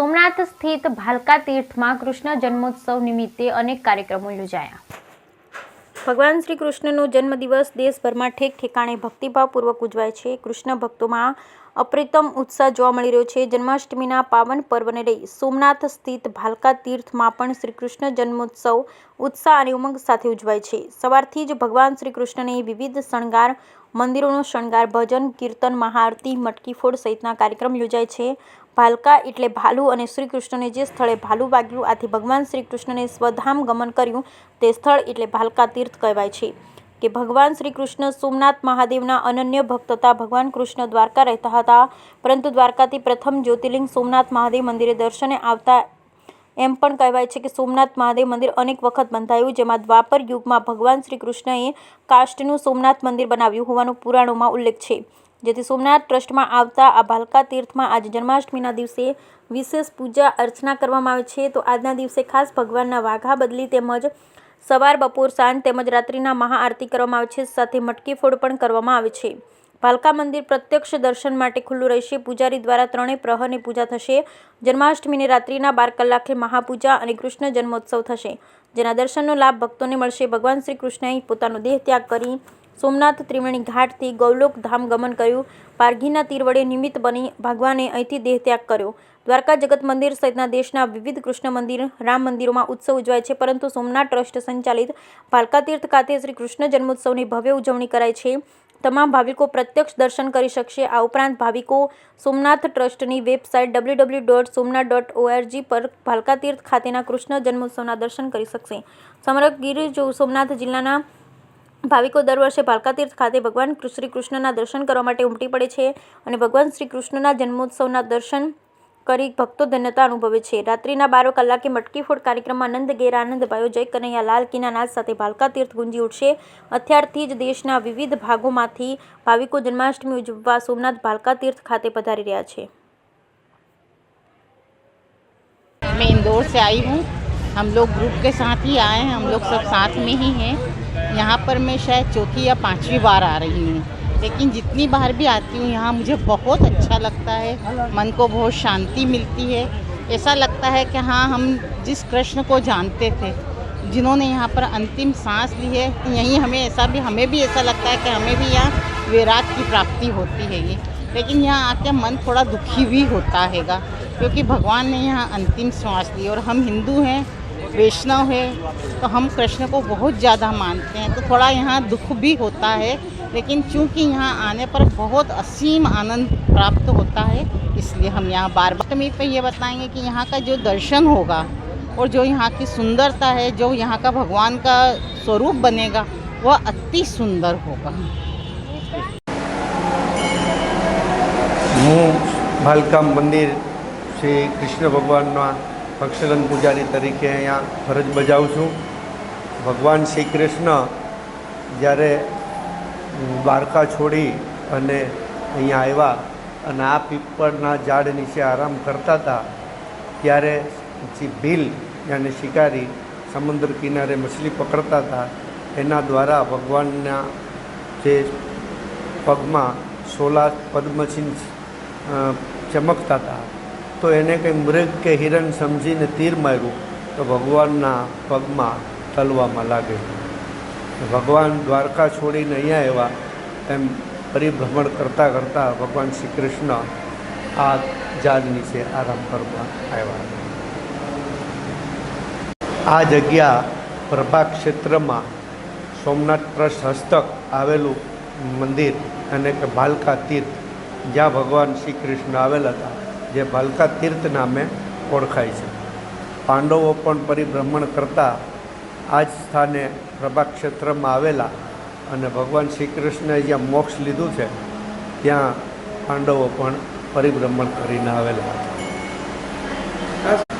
સોમનાથ સ્થિત ભાલકા તીર્થમાં કૃષ્ણ જન્મોત્સવ નિમિત્તે અનેક કાર્યક્રમો યોજાયા। ભગવાન શ્રી કૃષ્ણનો જન્મદિવસ દેશભરમાં ઠેક ઠેકાણે ભક્તિભાવપૂર્વક ઉજવાય છે। કૃષ્ણ ભક્તોમાં અપ્રતિમ ઉત્સાહ જોવા મળી રહ્યો છે। જન્માષ્ટમીના પાવન પર્વને લઈ સોમનાથ સ્થિત ભાલકા તીર્થમાં પણ શ્રી કૃષ્ણ જન્મોત્સવ ઉત્સાહ અને ઉમંગ સાથે ઉજવાય છે। સવારથી જ ભગવાન શ્રી કૃષ્ણને વિવિધ શણગાર, મંદિરોનો શણગાર, ભજન, કીર્તન, મહાઆરતી, મટકી ફોડ સહિતના કાર્યક્રમ યોજાય છે। ભાલકા એટલે ભાલુ અને શ્રી કૃષ્ણને જે સ્થળે ભાલુ વાગ્યું, આથી ભગવાન શ્રી કૃષ્ણને સ્વધામ ગમન કર્યું તે સ્થળ એટલે ભાલકા તીર્થ કહેવાય છે। કે ભગવાન શ્રી કૃષ્ણ સોમનાથ મહાદેવના અનન્ય ભક્ત હતા। ભગવાન કૃષ્ણ દ્વારકા રહેતા હતા, પરંતુ દ્વારકાથી પ્રથમ જ્યોતિર્લિંગ સોમનાથ મહાદેવ મંદિરે દર્શને આવતા એમ પણ કહેવાય છે કે સોમનાથ મહાદેવ મંદિર અનેક વખત બંધાયું, જેમાં દ્વાપર યુગમાં ભગવાન શ્રી કૃષ્ણએ કાષ્ઠનું સોમનાથ મંદિર બનાવ્યું હોવાનો પુરાણોમાં ઉલ્લેખ છે। જેથી સોમનાથ ટ્રસ્ટમાં આવતા આ ભાલકા તીર્થમાં આજે જન્માષ્ટમીના દિવસે વિશેષ પૂજા અર્ચના કરવામાં આવે છે। તો આજના દિવસે ખાસ ભગવાનના વાઘા બદલી તેમજ સવાર, બપોર, સાંજ તેમજ રાત્રિના મહાઆરતી કરવામાં આવે છે, સાથે મટકી ફોડ પણ કરવામાં આવે છે। ભાલકા મંદિર પ્રત્યક્ષ દર્શન માટે ખુલ્લું રહેશે। પૂજારી દ્વારા ત્રણેય પ્રહરની પૂજા થશે। જન્માષ્ટમીને રાત્રિના 12 કલાકે મહાપૂજા અને કૃષ્ણ જન્મોત્સવ થશે, જેના દર્શનનો લાભ ભક્તોને મળશે। ભગવાન શ્રી કૃષ્ણએ પોતાનો દેહ ત્યાગ કરી સોમનાથ ત્રિવેણી ઘાટથી ગૌલોક ધામ ગમન કર્યું। પારઘીના તીર વડે નિમિત્ત બની ભગવાને અહીંથી દેહ ત્યાગ કર્યો। દ્વારકા જગત મંદિર સહિતના દેશના વિવિધ કૃષ્ણ મંદિર, રામ મંદિરોમાં ઉત્સવ ઉજવાય છે, પરંતુ સોમનાથ ટ્રસ્ટ સંચાલિત ભાલકા તીર્થ ખાતે શ્રી કૃષ્ણ જન્મોત્સવની ભવ્ય ઉજવણી કરાય છે। તમામ ભાવિકો પ્રત્યક્ષ દર્શન કરી શકશે। આ ઉપરાંત ભાવિકો સોમનાથ ટ્રસ્ટની વેબસાઇટ www.somnath.org પર ભાલકા તીર્થ ખાતેના કૃષ્ણ જન્મોત્સવના દર્શન કરી શકશે। સમગ્ર ગીર સોમનાથ જિલ્લાના ભાવિકો દર વર્ષે ભાલકા તીર્થ ખાતે ભગવાન શ્રી કૃષ્ણના દર્શન કરવા માટે ઉમટી પડે છે અને ભગવાન શ્રી કૃષ્ણના જન્મોત્સવના દર્શન કરી ભક્તો ધન્યતા અનુભવે છે। રાત્રિના 12 કલાકે મટકી ફોડ કાર્યક્રમમાં નંદ ઘેર આનંદ ભાયો જય કનૈયા લાલ કીના નાદ સાથે ભાલકા તીર્થ ગુંજી ઉઠશે। અત્યારથી જ દેશના વિવિધ ભાગોમાંથી ભાવિકો જન્માષ્ટમી ઉજવવા સોમનાથ ભાલકા તીર્થ ખાતે પધારી રહ્યા છે। मैं इंदौर से आई हूँ। हम लोग ग्रुप के साथ ही आए हैं, हम लोग सब साथ में ही हैं। यहाँ पर मैं शायद चौथी या 5वीं बार आ रही हूँ, लेकिन जितनी बार भी आती हूँ यहाँ मुझे बहुत अच्छा लगता है। मन को बहुत शांति मिलती है। ऐसा लगता है कि हाँ, हम जिस कृष्ण को जानते थे, जिन्होंने यहाँ पर अंतिम सांस ली है, यहीं हमें भी ऐसा लगता है कि हमें भी यहाँ वैराग की प्राप्ति होती है। ये लेकिन यहाँ आके मन थोड़ा दुखी भी होता हैगा, क्योंकि भगवान ने यहाँ अंतिम श्वास ली और हम हिंदू हैं, वैष्णव है, तो हम कृष्ण को बहुत ज़्यादा मानते हैं, तो थोड़ा यहाँ दुख भी होता है। लेकिन चूँकि यहाँ आने पर बहुत असीम आनंद प्राप्त होता है, इसलिए हम यहाँ बार बार में पे ये बताएंगे कि यहाँ का जो दर्शन होगा और जो यहाँ की सुंदरता है, जो यहाँ का भगवान का स्वरूप बनेगा, वह अति सुंदर होगा। હું ભાલકા મંદિર શ્રી કૃષ્ણ ભગવાનના ભક્તજન પૂજારી તરીકે અહીંયા ફરજ બજાવું છું। ભગવાન શ્રી કૃષ્ણ જ્યારે દ્વારકા છોડી અને અહીંયા આવ્યા અને આ પીપળના ઝાડ નીચે આરામ કરતા હતા, ત્યારે જે ભીલ યાની શિકારી સમુદ્ર કિનારે મછલી પકડતા હતા, એના દ્વારા ભગવાનના જે પગમાં 16 પદ્મચિહ્ન ચમકતા હતા, તો એને કંઈ મૃગ કે હિરણ સમજીને તીર માર્યું તો ભગવાનના પગમાં તલવામાં લાગે। ભગવાન દ્વારકા છોડીને અહીંયા આવ્યા એમ પરિભ્રમણ કરતાં કરતાં ભગવાન શ્રી કૃષ્ણ આ ઝાડ નીચે આરામ કરવા આવ્યા। આ જગ્યા પ્રભા ક્ષેત્રમાં સોમનાથ ટ્રસ્ટ હસ્તક આવેલું મંદિર અને ભાલકા તીર્થ, જ્યાં ભગવાન શ્રી કૃષ્ણ આવેલા હતા, જે ભાલકા તીર્થ નામે ઓળખાય છે। પાંડવો પણ પરિભ્રમણ કરતા આ જ સ્થાને પ્રભા ક્ષેત્રમાં આવેલા અને ભગવાન શ્રી કૃષ્ણએ જ્યાં મોક્ષ લીધું છે ત્યાં પાંડવો પણ પરિભ્રમણ કરીને આવેલા।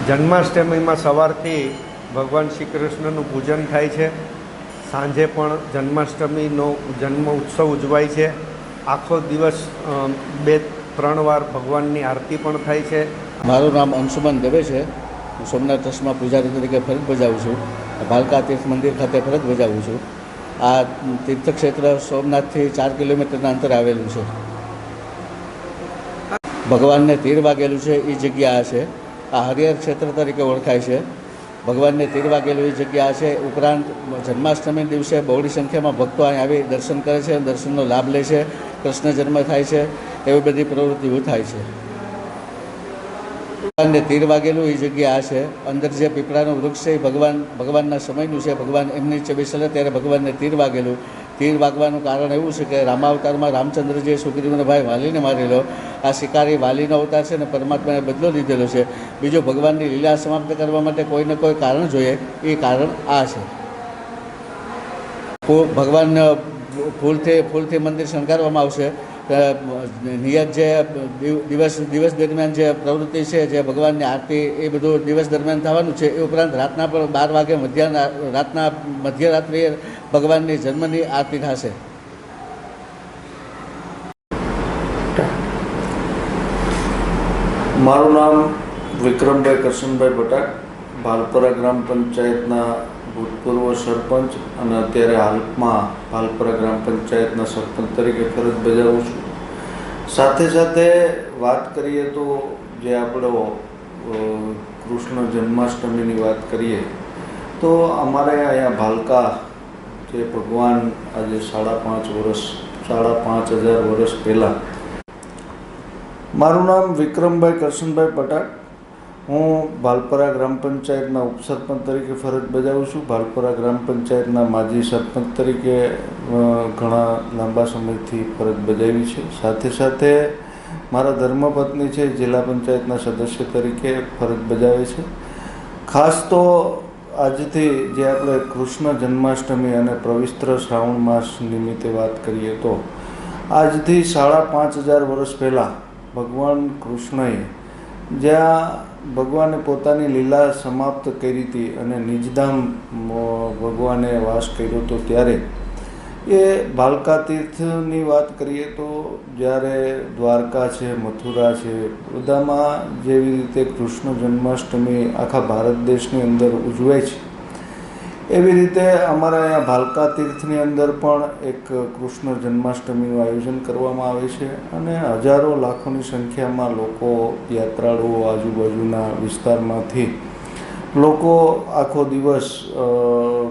જન્માષ્ટમીમાં સવારથી ભગવાન શ્રી કૃષ્ણનું પૂજન થાય છે, સાંજે પણ જન્માષ્ટમીનો જન્મ ઉત્સવ ઉજવાય છે। આખો દિવસ 2-3 વાર ભગવાનની આરતી પણ થાય છે। મારું નામ અંશુમન દવે છે। હું સોમનાથ ટ્રસ્ટમાં પૂજારી તરીકે ફરજ બજાવું છું। ભાલકા તીર્થ મંદિર ખાતે ફરજ બજાવું છું। આ તીર્થક્ષેત્ર સોમનાથથી 4 કિલોમીટરના અંતરે આવેલું છે। ભગવાનને તીર વાગેલું છે એ જગ્યા છે। આ હરિહર ક્ષેત્ર તરીકે ઓળખાય છે. ભગવાનને તીર વાગેલું એ જગ્યા છે. ઉપરાંત જન્માષ્ટમી દિવસે બહોળી સંખ્યામાં ભક્તો અહીં આવી દર્શન કરે છે, દર્શનનો લાભ લે છે, કૃષ્ણ જન્મ થાય છે, એવી બધી પ્રવૃત્તિઓ થાય છે. ભગવાનને તીર વાગેલું એ જગ્યા છે. અંદર જે પીપળાનું વૃક્ષ છે એ ભગવાનના સમયનું છે. ભગવાન એમની નીચે બેસેલા ત્યારે ભગવાનને તીર વાગેલું. તીર વાગવાનું કારણ એવું છે કે રામાવતારમાં રામચંદ્રજીએ સુગ્રીવનો ભાઈ વાલીને મારેલો. આ શિકારી વાલીનો અવતાર છે ને પરમાત્માએ બદલો લીધેલો છે. બીજો ભગવાનની લીલા સમાપ્ત કરવા માટે કોઈને કોઈ કારણ જોઈએ, એ કારણ આ છે. ભગવાન ફૂલથી મંદિર શણગારવામાં આવશે. નિયત જે દિવસ દરમિયાન જે પ્રવૃત્તિ છે, જે ભગવાનની આરતી, એ બધું દિવસ દરમિયાન થવાનું છે. એ ઉપરાંત રાતના પણ 12 વાગે મધ્યરાત્રિએ ભગવાનની જન્મની આરતી થશે. મારું નામ વિક્રમભાઈ કરશનભાઈ ભટાક, ભાલપરા ગ્રામ પંચાયતના ભૂતપૂર્વ સરપંચ અને અત્યારે હાલમાં ભાલપરા ગ્રામ પંચાયતના સરપંચ તરીકે ફરજ બજાવું છું. સાથે સાથે વાત કરીએ તો જે આપણો કૃષ્ણ જન્માષ્ટમીની વાત કરીએ તો અમારે અહીંયા ભાલકા જે ભગવાન આજે 5,500 વર્ષ પહેલાં. મારું નામ વિક્રમભાઈ કરશનભાઈ પટાક. હું ભાલપરા ગ્રામ પંચાયતના ઉપસરપંચ તરીકે ફરજ બજાવું છું. ભાલપરા ગ્રામ પંચાયતના માજી સરપંચ તરીકે ઘણા લાંબા સમયથી ફરજ બજાવી છે. સાથે સાથે મારા ધર્મપત્ની છે, જિલ્લા પંચાયતના સદસ્ય તરીકે ફરજ બજાવે છે. ખાસ તો આજથી જે આપણે કૃષ્ણ જન્માષ્ટમી અને પવિત્ર શ્રાવણ માસ નિમિત્તે વાત કરીએ તો આજથી 5,500 વર્ષ પહેલાં ભગવાન કૃષ્ણએ જ્યાં ભગવાને પોતાની લીલા સમાપ્ત કરી હતી અને નિજધામ ભગવાને વાસ કર્યો હતો, ત્યારે એ ભાલકા તીર્થની વાત કરીએ તો જ્યારે દ્વારકા છે, મથુરા છે, બધામાં જેવી રીતે કૃષ્ણ જન્માષ્ટમી આખા ભારત દેશની અંદર ઉજવાય છે, એવી રીતે અમારા અહીંયા ભાલકા તીર્થની અંદર પણ એક કૃષ્ણ જન્માષ્ટમીનું આયોજન કરવામાં આવે છે અને હજારો લાખોની સંખ્યામાં લોકો, યાત્રાળુઓ, આજુબાજુના વિસ્તારમાંથી લોકો આખો દિવસ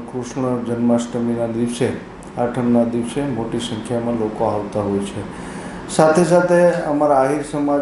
કૃષ્ણ જન્માષ્ટમીના દિવસે, આઠમના દિવસે મોટી સંખ્યામાં લોકો આવતા હોય છે. સાથે સાથે અમારા આહિર સમાજ